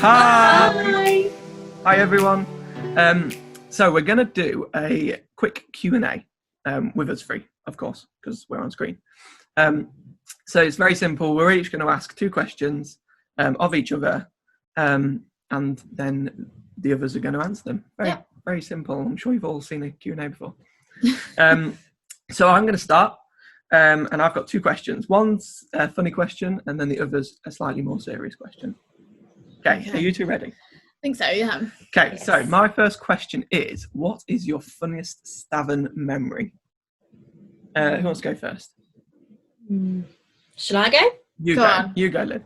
Hi! Hi everyone. So we're going to do a quick Q&A with us three, of course, because we're on screen. So it's very simple. We're each going to ask two questions of each other, and then the others are going to answer them. Very simple. I'm sure you've all seen a Q&A before. So I'm going to start, and I've got two questions. One's a funny question, and then the other's a slightly more serious question. Okay. Are you two ready? I think so, yeah. Okay, yes. So my first question is, what is your funniest Stathern memory? Who wants to go first? Shall I go? You go. You go, Liv.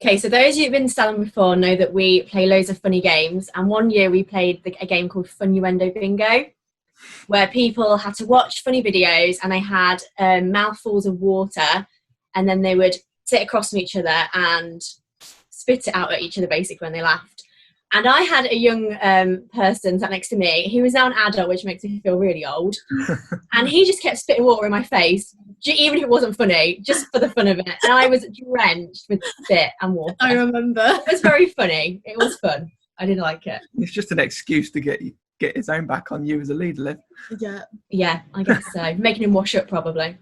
Okay, so those of you who've been to Stathern before know that we play loads of funny games, and one year we played a game called Nuendo Pingo, where people had to watch funny videos and they had mouthfuls of water, and then they would sit across from each other and spit it out at each other basically when they laughed. And I had a young person sat next to me who was now an adult, which makes me feel really old, and he just kept spitting water in my face, even if it wasn't funny, just for the fun of it. And I was drenched with spit and water. I remember. It was very funny. It was fun. I did like it. It's just an excuse to get his own back on you as a leader, Liv. Yeah, I guess so. Making him wash up probably.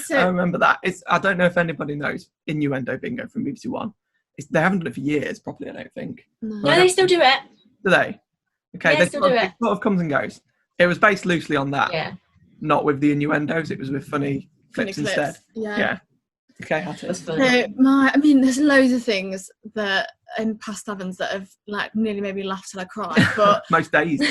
So, I remember that. I don't know if anybody knows Nuendo Bingo from BBC One. They haven't done it for years properly, I don't think. No, they still do it. Do they? Okay, yeah, they still do it. It sort of comes and goes. It was based loosely on that. Yeah. Not with the innuendos, it was with funny clips instead. Yeah. Okay, Hattie. That's funny. So there's loads of things that in past Stathers that have nearly made me laugh till I cried. But most days.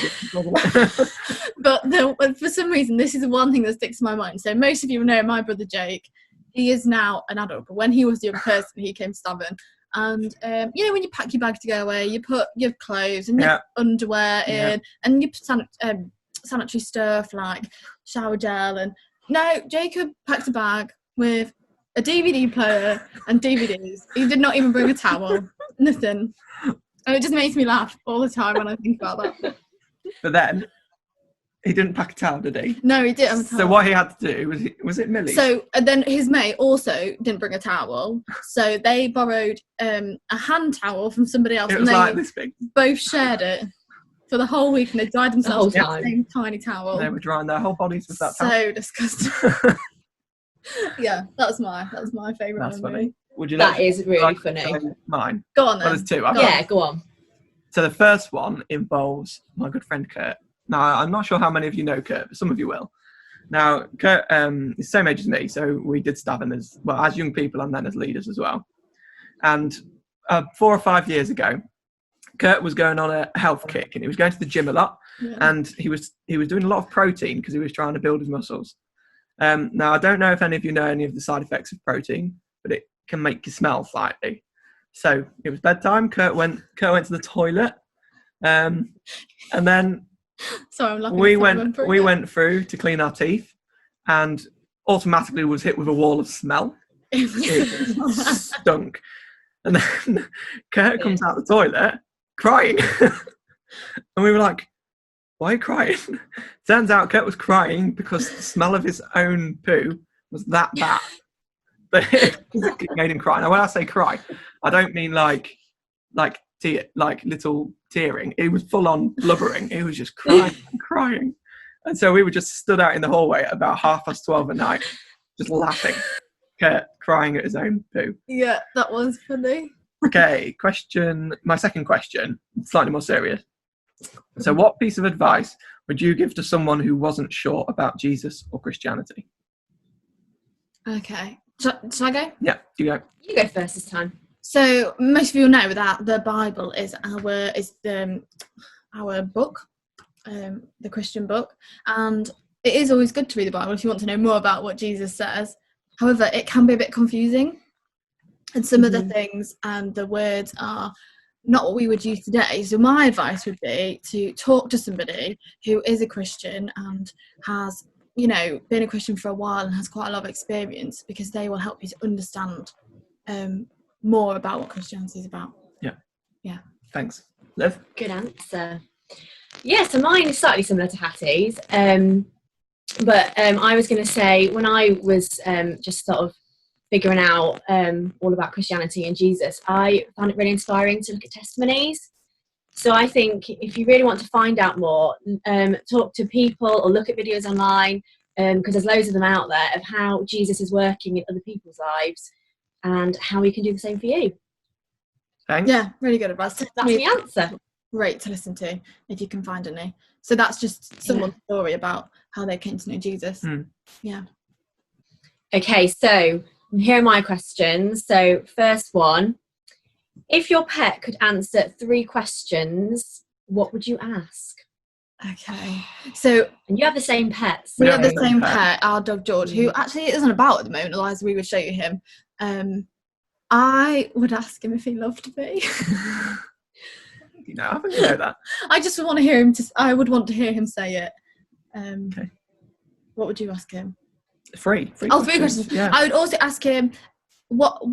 But for some reason, this is the one thing that sticks in my mind. So most of you know my brother Jake. He is now an adult, but when he was a young person, he came to Stathern. And when you pack your bag to go away, you put your clothes and your underwear in, and you put sanitary stuff like shower gel. And no, Jacob packed a bag with a DVD player and DVDs. He did not even bring a towel, nothing. And it just makes me laugh all the time when I think about that. But then he didn't pack a towel, did he? No, he didn't have a towel. So what he had to do was it Millie? So and then his mate also didn't bring a towel, so they borrowed a hand towel from somebody else. It was and they this big. Both shared it for the whole week, and they dried themselves the with the same tiny towel. They were drying their whole bodies with that towel. So disgusting. Yeah, that's my favourite memory. Funny. Would you that is really funny. Mine. Go on then. Well, there's two. Go on. So the first one involves my good friend Kurt. Now, I'm not sure how many of you know Kurt, but some of you will. Now, Kurt is the same age as me, so we did Stathern as young people and then as leaders as well. And 4 or 5 years ago, Kurt was going on a health kick, and he was going to the gym a lot, and he was doing a lot of protein because he was trying to build his muscles. Now, I don't know if any of you know any of the side effects of protein, but it can make you smell slightly. So it was bedtime. Kurt went to the toilet, and then sorry, I'm laughing. We went through to clean our teeth, and automatically was hit with a wall of smell. It stunk. And then Kurt comes out the toilet crying, and we were like, "Why are you crying?" Turns out Kurt was crying because the smell of his own poo was that bad that it made him cry. Now, when I say cry, I don't mean like little tearing. It was full on blubbering. It was just crying and crying. And so we were just stood out in the hallway at about 12:30 at night, just laughing. Kurt crying at his own poo. Yeah, that was funny. Okay, my second question, slightly more serious. So what piece of advice would you give to someone who wasn't sure about Jesus or Christianity? Okay. Shall I go? Yeah, you go. You go first this time. So most of you know that the Bible is our book, the Christian book, and it is always good to read the Bible if you want to know more about what Jesus says. However, it can be a bit confusing, and some of the things and the words are not what we would use today. So my advice would be to talk to somebody who is a Christian and has, been a Christian for a while and has quite a lot of experience, because they will help you to understand more about what Christianity is about. Yeah. Thanks. Liv? Good answer. Yeah, so mine is slightly similar to Hattie's. But I was going to say, when I was just sort of figuring out all about Christianity and Jesus, I found it really inspiring to look at testimonies. So I think if you really want to find out more, talk to people or look at videos online, because there's loads of them out there of how Jesus is working in other people's lives and how he can do the same for you. Thanks. Yeah, really good advice. That's the answer. Great to listen to if you can find any. So that's just someone's story about how they came to know Jesus. Yeah. Okay, so here are my questions. So first one, if your pet could answer 3 questions, what would you ask? Okay. So and you have the same pets. We have the same pet, our dog George, who actually isn't about at the moment, otherwise we would show you him. I would ask him if he loved me. How can you know that? I just want to hear him. I would want to hear him say it. Okay. What would you ask him? 3 questions. Yeah. I would also ask him, what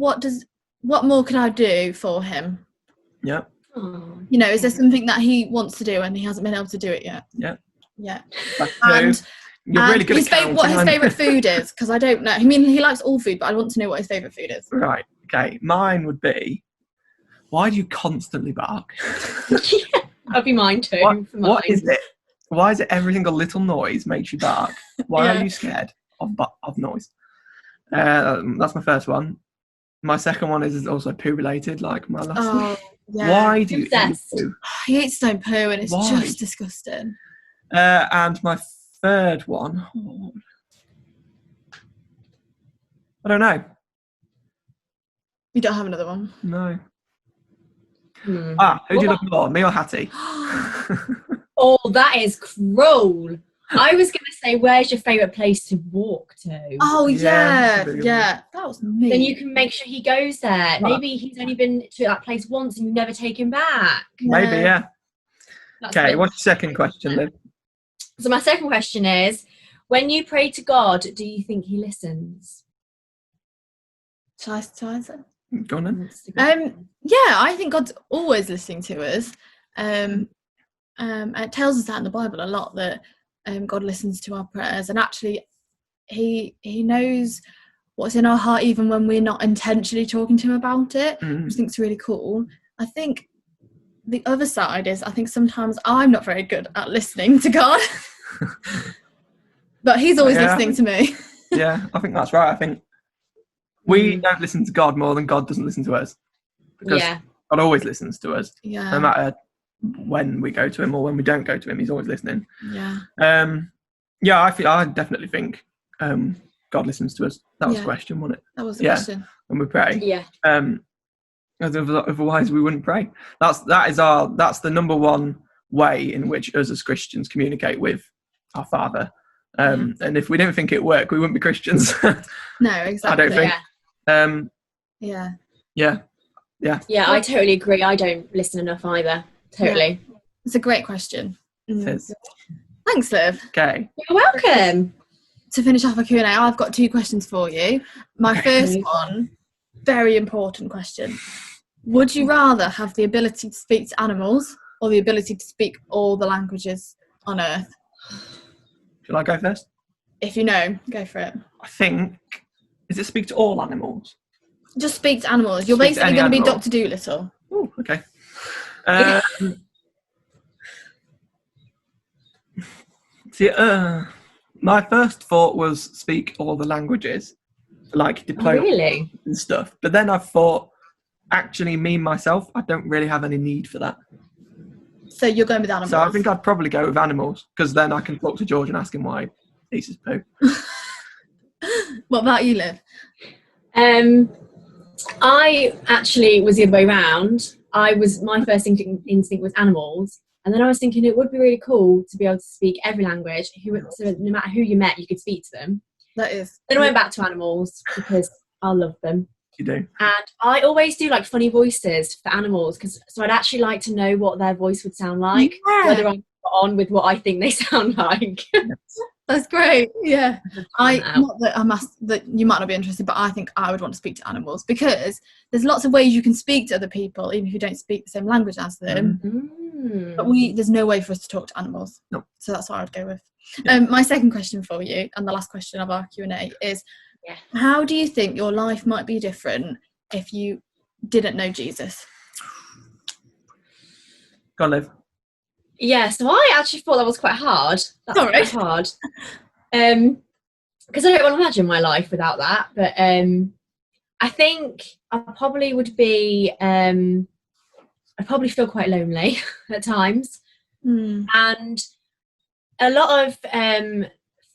more could I do for him? Yeah. You know, is there something that he wants to do and he hasn't been able to do it yet? Yeah. Yeah. And you're really good at counting. What his favourite food is, because I don't know. I mean, he likes all food, but I want to know what his favourite food is. Right. Okay. Mine would be, why do you constantly bark? That'd be mine too. What is it? Why is it every single little noise makes you bark? Why are you scared of noise? That's my first one. My second one is also poo related, like my last one. Yeah. Why do you eat poo? He eats his own poo and it's just disgusting. And my third one, I don't know. You don't have another one? No. Who do you love more, me or Hattie? Oh, that is cruel. I was going to say, where's your favourite place to walk to? Oh, yeah. That was me. Then you can make sure he goes there. Maybe he's only been to that place once and you never take him back. Maybe, yeah. Okay, what's your second question, Liv? So my second question is, when you pray to God, do you think he listens? Shall I answer? Go on then. Yeah, I think God's always listening to us. It tells us that in the Bible a lot, that God listens to our prayers, and actually he knows what's in our heart even when we're not intentionally talking to him about it, which I think is really cool. I think the other side is, I think sometimes I'm not very good at listening to God. But he's always listening to me. Yeah, I think that's right. I think we don't listen to God more than God doesn't listen to us. Because God always listens to us. Yeah. No matter when we go to him or when we don't go to him, he's always listening. Yeah. I definitely think God listens to us. That was the question, wasn't it? That was the question. When we pray. Yeah. Otherwise we wouldn't pray. That's the number one way in which us as Christians communicate with our Father. And if we didn't think it worked, we wouldn't be Christians. No, exactly. I don't think. Yeah, I totally agree. I don't listen enough either. Totally. Yeah. It's a great question. Thanks, Liv. Okay. You're welcome. To finish off our Q&A, I've got 2 questions for you. My first one, very important question. Would you rather have the ability to speak to animals or the ability to speak all the languages on Earth? Shall I go first? If you know, go for it. I think, is it speak to all animals? Just speak to animals. You're basically going to be Dr. Dolittle. Oh, okay. My first thought was speak all the languages, like diplomacy and stuff. But then I thought, actually, me myself, I don't really have any need for that. So you're going with animals? So I think I'd probably go with animals, because then I can talk to George and ask him why he eats his poo. What about you, Liv? I actually was the other way around. My first instinct was animals, and then I was thinking it would be really cool to be able to speak every language. So no matter who you met, you could speak to them. That is. Then I went back to animals because I love them. You do. And I always do like funny voices for animals, so I'd actually like to know what their voice would sound like, whether I'm on with what I think they sound like. That's great. Yeah. Not that you might not be interested, but I think I would want to speak to animals, because there's lots of ways you can speak to other people, even if you don't speak the same language as them. Mm-hmm. But there's no way for us to talk to animals. No. So that's what I would go with. Yeah. My second question for you, and the last question of our Q&A, is How do you think your life might be different if you didn't know Jesus? Go on, Liv. Yeah, so I actually thought that was quite hard. That's Sorry. quite hard. Because I don't want to imagine my life without that. But I think I probably would be, I probably feel quite lonely at times. And a lot of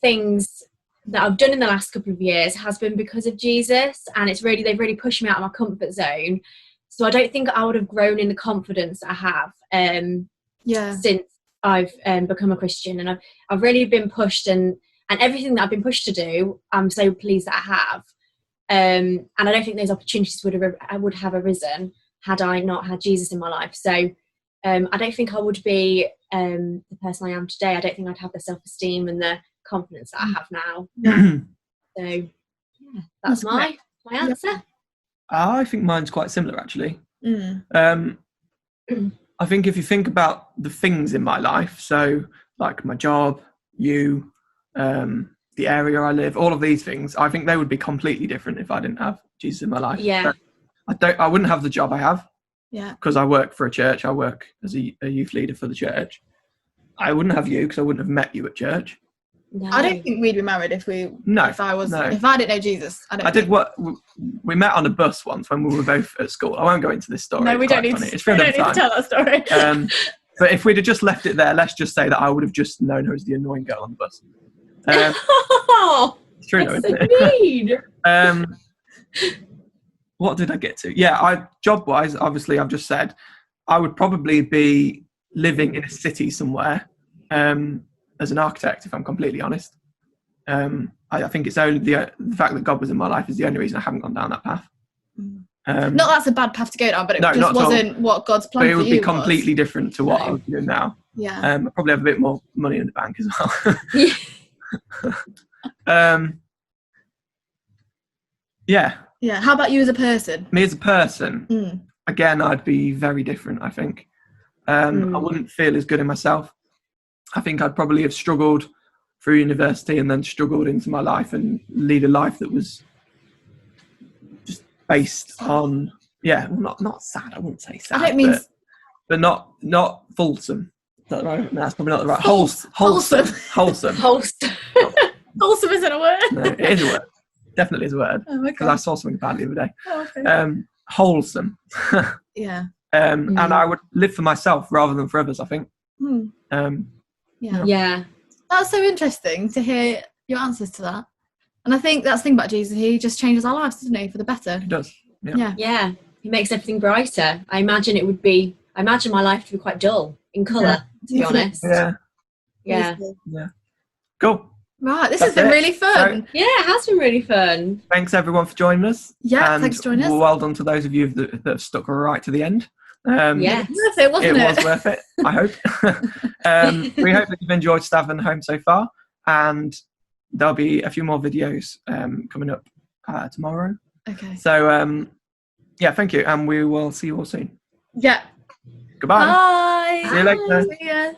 things that I've done in the last couple of years has been because of Jesus, and they've really pushed me out of my comfort zone. So I don't think I would have grown in the confidence that I have since I've become a Christian, and I've really been pushed, and everything that I've been pushed to do, I'm so pleased that I have. And I don't think those opportunities would have arisen had I not had Jesus in my life. So I don't think I would be the person I am today. I don't think I'd have the self-esteem and the confidence that I have now. So yeah, that's my answer. I think mine's quite similar, actually. I think if you think about the things in my life, so like my job, you, the area I live, all of these things, I think they would be completely different if I didn't have Jesus in my life. Yeah. I wouldn't have the job I have. Yeah. Because I work for a church. I work as a youth leader for the church. I wouldn't have you because I wouldn't have met you at church. No. I don't think we'd be married if I didn't know Jesus. We met on a bus once when we were both at school. I won't go into this story. No, we don't need to tell that story. But if we'd have just left it there, let's just say that I would have just known her as the annoying girl on the bus. It's true, though, isn't it? What did I get to? Yeah, job-wise, obviously, I've just said I would probably be living in a city somewhere as an architect, if I'm completely honest. I think it's only the fact that God was in my life is the only reason I haven't gone down that path. Not that's a bad path to go down, but it just wasn't what God's plan for you was. It would be completely different to what I was doing now. Yeah. I probably have a bit more money in the bank as well. Yeah. Yeah. How about you as a person? Me as a person, again, I'd be very different, I think. I wouldn't feel as good in myself. I think I'd probably have struggled through university and then struggled into my life and lead a life that was just based on, not sad, I wouldn't say sad. I don't mean... But not fulsome. That's probably not the right... Wholesome. Wholesome. Wholesome isn't a word. No, it is a word. Definitely is a word. Because I saw something bad the other day. Wholesome. Yeah. And I would live for myself rather than for others, I think. Yeah. That's so interesting to hear your answers to that. And I think that's the thing about Jesus. He just changes our lives, doesn't he, for the better? He does. Yeah. He makes everything brighter. I imagine my life to be quite dull in colour, to be honest. Yeah. Cool. Right, this has been really fun. Yeah, it has been really fun. Thanks everyone for joining us. Yeah, thanks for joining us. Well done to those of you that have stuck right to the end. Yes. Worth it, wasn't it? It was worth it, I hope. We hope that you've enjoyed Stathern Home so far, and there'll be a few more videos coming up tomorrow. Okay. So, thank you, and we will see you all soon. Yeah. Goodbye. Bye. See you later. See ya.